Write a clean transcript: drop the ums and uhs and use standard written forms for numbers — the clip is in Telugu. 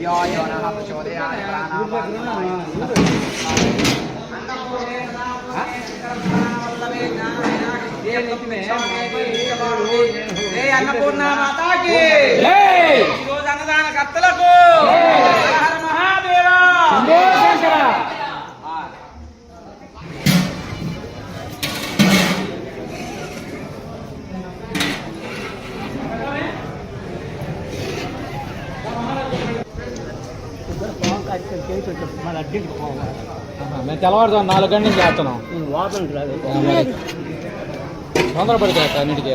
यो यो नः प्रचोदयात् अन्नपूर्णा माता की रोज अन्नदान कर्तలకు हर महादेवा మేము తెల్లవారుజాము 4 గంటల నుంచి చేస్తున్నాం. తొందరపడితే అన్నిటికీ